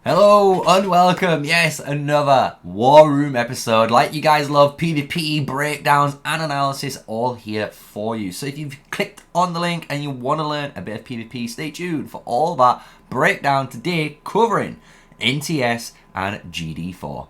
Hello and welcome, yes, another War Room episode. Like you guys love, PvP, breakdowns and analysis all here for you. So if you've clicked on the link and you want to learn a bit of PvP, stay tuned for all that breakdown today covering NTS and GD4.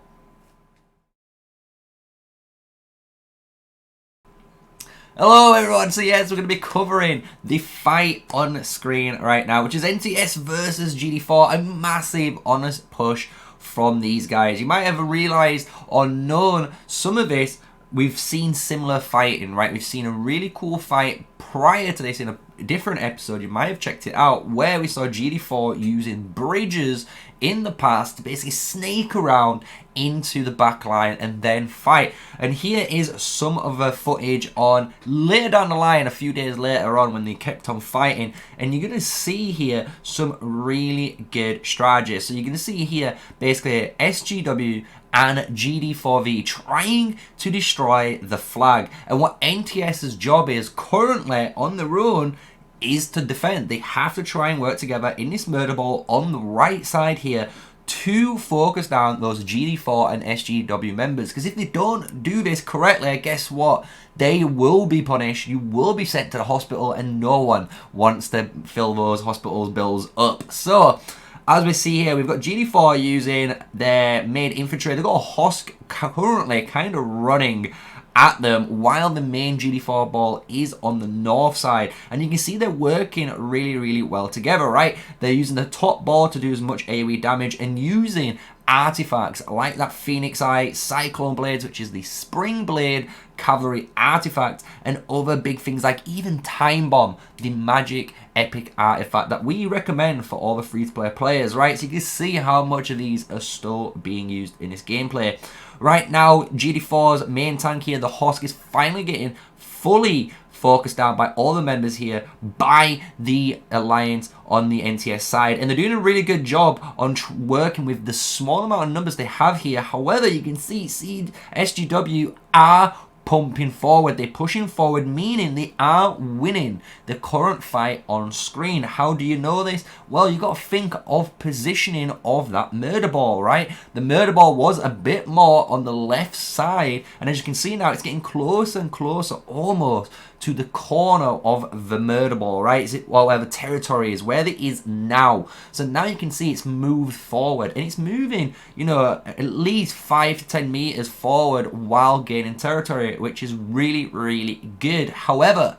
Hello everyone, so yes, we're going to be covering the fight on screen right now, which is NTS versus GD4, a massive honest push from these guys. You might have realised or known some of this, we've seen similar fighting, right? We've seen a really cool fight prior to this in a different episode, you might have checked it out, where we saw GD4 using bridges in the past to basically snake around into the back line and then fight. And here is some of the footage on later down the line, a few days later on, when they kept on fighting, and you're going to see here some really good strategies. So you're going to see here basically SGW and GD4V trying to destroy the flag, and what NTS's job is currently on their own is to defend. They have to try and work together in this murder ball on the right side here to focus down those GD4 and SGW members, because if they don't do this correctly, guess what? They will be punished, you will be sent to the hospital, and no one wants to fill those hospitals bills up. So as we see here, we've got GD4 using their mid infantry. They've got a Hosk currently kind of running at them while the main GD4 ball is on the north side, and you can see they're working really well together, right? They're using the top ball to do as much AoE damage and using artifacts like that Phoenix Eye, Cyclone Blades, which is the Spring Blade cavalry artifact, and other big things like even Time Bomb, the magic epic artifact that we recommend for all the free-to-play players, right? So you can see how much of these are still being used in this gameplay. Right now, GD4's main tank here, the Hosk, is finally getting fully focused down by all the members here by the Alliance on the NTS side, and they're doing a really good job on working with the small amount of numbers they have here. However, you can see SGW are pumping forward, they're pushing forward, meaning they are winning the current fight on screen. How do you know this? Well, you got to think of positioning of that murder ball, right? The murder ball was a bit more on the left side, and as you can see now, it's getting closer and closer almost to the corner of the murder ball, right? Is it, well, where the territory is, where it is now. So now you can see it's moved forward, and it's moving, you know, at least 5 to 10 meters forward while gaining territory, which is really good. However,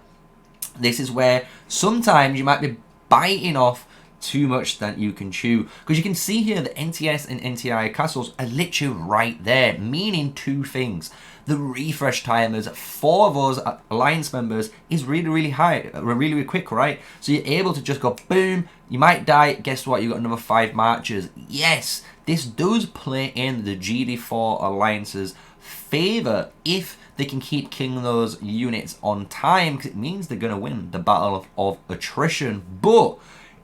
this is where sometimes you might be biting off too much that you can chew, because you can see here the NTS and NTI castles are literally right there, meaning two things. The refresh timers for those alliance members is really high, really quick, right? So you're able to just go boom, you might die, guess what, you got another 5 marches. Yes, this does play in the GD4 alliance's favor if they can keep killing those units on time, because it means they're going to win the battle of attrition. But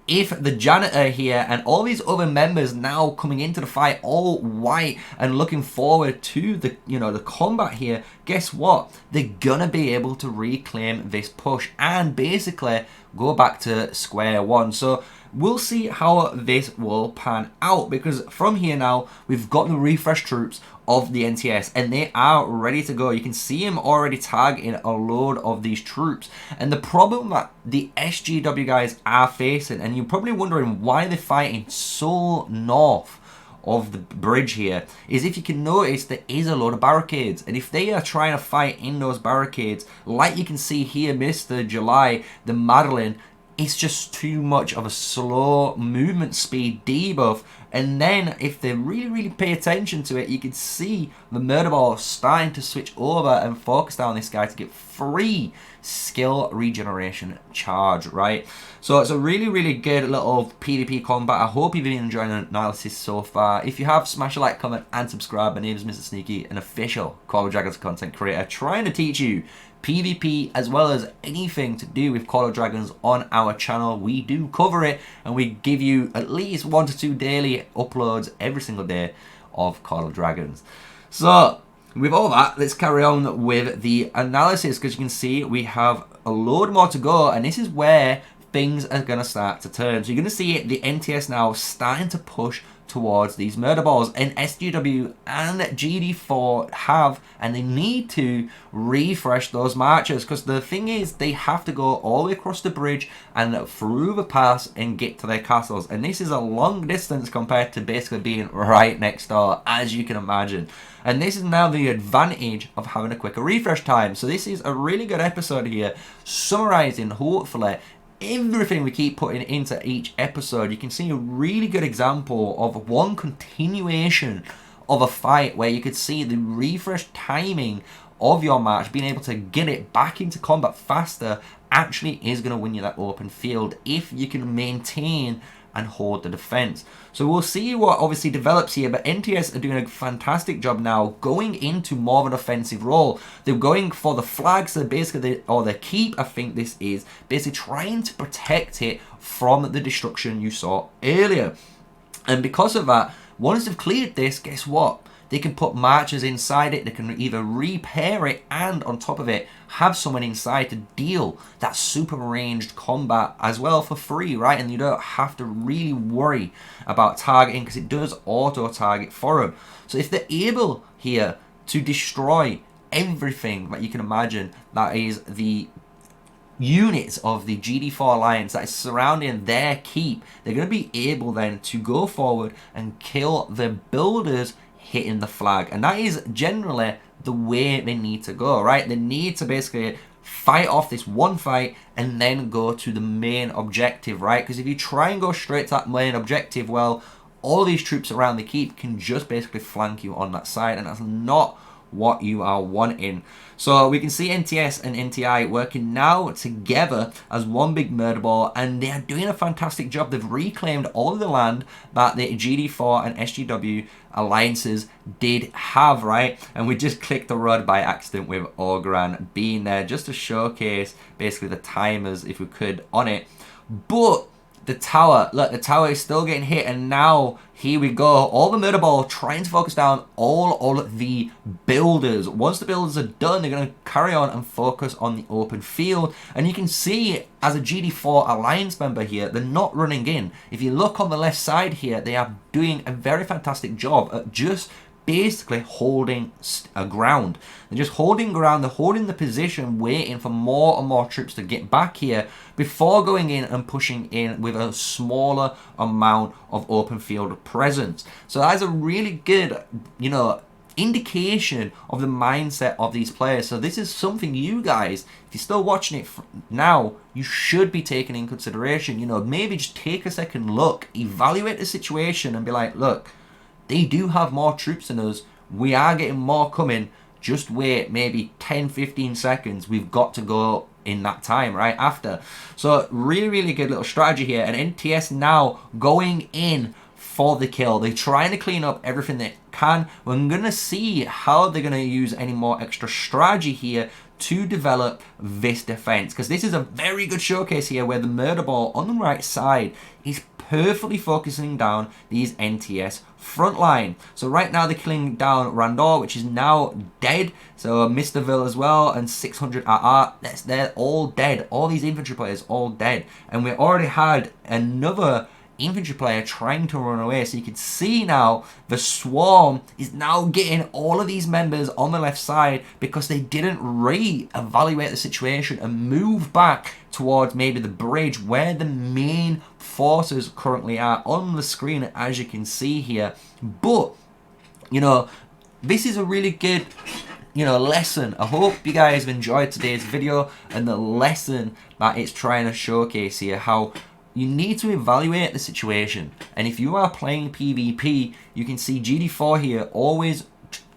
if the janitor here and all these other members now coming into the fight all white and looking forward to the, you know, the combat here, guess what? They're gonna be able to reclaim this push and basically go back to square one. So we'll see how this will pan out, because from here now we've got the refresh troops of the NTS and they are ready to go. You can see him already targeting a load of these troops, and the problem that the SGW guys are facing, and you're probably wondering why they're fighting so north of the bridge here, is if you can notice there is a load of barricades, and if they are trying to fight in those barricades, like you can see here, Mr. July, the Madeline, it's just too much of a slow movement speed debuff. And then if they really pay attention to it, you can see the murder ball starting to switch over and focus down this guy to get free skill regeneration charge, right? So it's a really good little PvP combat. I hope you've been enjoying the analysis so far. If you have, smash a like, comment and subscribe. My name is MrSneakyy, an official Call of Dragons content creator, trying to teach you PvP as well as anything to do with Call of Dragons on our channel. We do cover it, and we give you at least 1 to 2 daily uploads every single day of Call of Dragons. So with all that, let's carry on with the analysis, because you can see we have a load more to go, and this is where things are going to start to turn. So you're going to see the NTS now starting to push towards these murder balls. And SGW and GD4 have, and they need to refresh those marchers, because the thing is, they have to go all the way across the bridge and through the pass and get to their castles. And this is a long distance compared to basically being right next door, as you can imagine. And this is now the advantage of having a quicker refresh time. So this is a really good episode here, summarizing, hopefully, everything we keep putting into each episode. You can see a really good example of one continuation of a fight where you could see the refresh timing of your march, being able to get it back into combat faster, actually is going to win you that open field if you can maintain and hold the defense. So we'll see what obviously develops here, but NTS are doing a fantastic job now going into more of an offensive role. They're going for the flags, so basically, or the keep, I think this is, basically trying to protect it from the destruction you saw earlier. And because of that, once they've cleared this, guess what? They can put marchers inside it, they can either repair it, and on top of it, have someone inside to deal that super ranged combat as well for free, right? And you don't have to really worry about targeting, because it does auto-target for them. So if they're able here to destroy everything that you can imagine that is the units of the GD4 alliance that is surrounding their keep, they're going to be able then to go forward and kill the builders hitting the flag. And that is generally the way they need to go, right? They need to basically fight off this one fight and then go to the main objective, right? Because if you try and go straight to that main objective, well, all these troops around the keep can just basically flank you on that side, and that's not what you are wanting. So we can see NTS and NTI working now together as one big murder ball, and they are doing a fantastic job. They've reclaimed all of the land that the GD4 and SGW alliances did have, right? And we just clicked the road by accident with Ogran being there just to showcase basically the timers, if we could, on it. But the tower, look, the tower is still getting hit, and now here we go. All the murder ball trying to focus down all of the builders. Once the builders are done, they're going to carry on and focus on the open field. And you can see, as a GD4 alliance member here, they're not running in. If you look on the left side here, they are doing a very fantastic job at just basically holding ground. They're just holding ground, they're holding the position, waiting for more and more troops to get back here before going in and pushing in with a smaller amount of open field presence. So that's a really good, you know, indication of the mindset of these players. So this is something you guys, if you're still watching it now, you should be taking in consideration. You know, maybe just take a second look, evaluate the situation and be like, look, they do have more troops than us. We are getting more coming. Just wait maybe 10-15 seconds. We've got to go in that time right after. So really good little strategy here. And NTS now going in for the kill. They're trying to clean up everything they can. We're going to see how they're going to use any more extra strategy here to develop this defense, because this is a very good showcase here where the murder ball on the right side is perfectly focusing down these NTS front line. So right now they're killing down Randor, which is now dead. So Mrville as well, and 600 RR, they're all dead. All these infantry players all dead, and we already had another infantry player trying to run away. So you can see now the swarm is now getting all of these members on the left side because they didn't re-evaluate the situation and move back towards maybe the bridge where the main forces currently are on the screen, as you can see here. But you know, this is a really good, you know, lesson. I hope you guys have enjoyed today's video and the lesson that it's trying to showcase here, how you need to evaluate the situation. And if you are playing PvP, you can see GD4 here always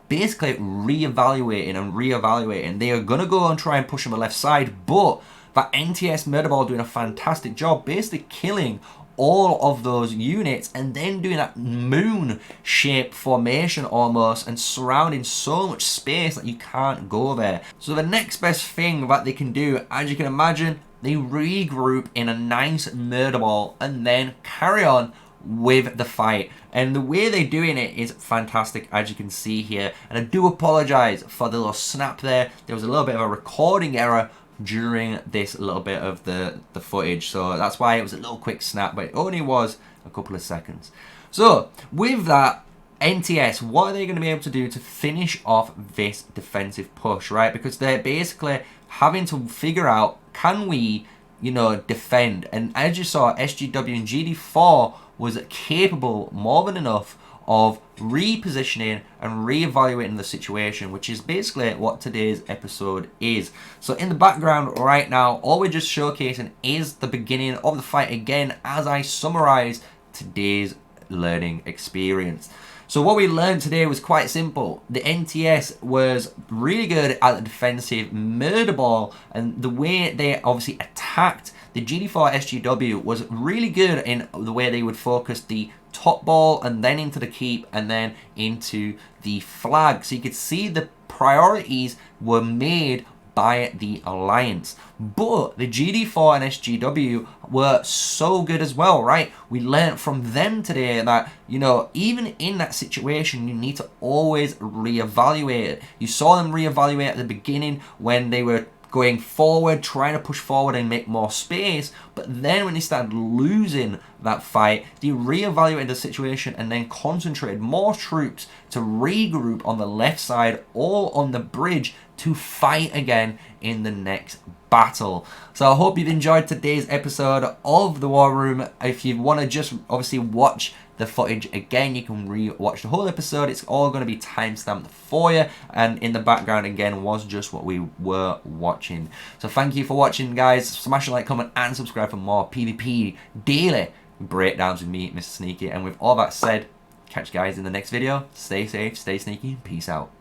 basically re-evaluating and re-evaluating. They are going to go and try and push on the left side, but that NTS Murderball doing a fantastic job basically killing all of those units and then doing that moon shape formation almost and surrounding so much space that you can't go there. So the next best thing that they can do, as you can imagine, they regroup in a nice murder ball and then carry on with the fight. And the way they're doing it is fantastic, as you can see here. And I do apologize for the little snap there. There was a little bit of a recording error during this little bit of the footage, so that's why it was a little quick snap, but it only was a couple of seconds. So, with that, NTS, what are they going to be able to do to finish off this defensive push, right? Because they're basically having to figure out, can we, you know, defend? And as you saw, SGW and GD4 was capable more than enough of repositioning and reevaluating the situation, which is basically what today's episode is. So in the background right now, all we're just showcasing is the beginning of the fight again as I summarize today's learning experience. So what we learned today was quite simple. The NTS was really good at the defensive murder ball, and the way they obviously attacked the GD4 SGW was really good in the way they would focus the top ball and then into the keep and then into the flag. So you could see the priorities were made by the Alliance. But the GD4 and SGW were so good as well, right? We learned from them today that, you know, even in that situation, you need to always reevaluate it. You saw them reevaluate at the beginning when they were going forward, trying to push forward and make more space, but then when they started losing that fight, they reevaluated the situation and then concentrated more troops to regroup on the left side or on the bridge to fight again in the next battle. So I hope you've enjoyed today's episode of the War Room. If you want to just obviously watch the footage again, you can re-watch the whole episode. It's all going to be timestamped for you, and in the background again was just what we were watching. So thank you for watching, guys. Smash a like, comment and subscribe for more PvP daily breakdowns with me, MrSneakyy. And with all that said, catch you guys in the next video. Stay safe, stay sneaky, peace out.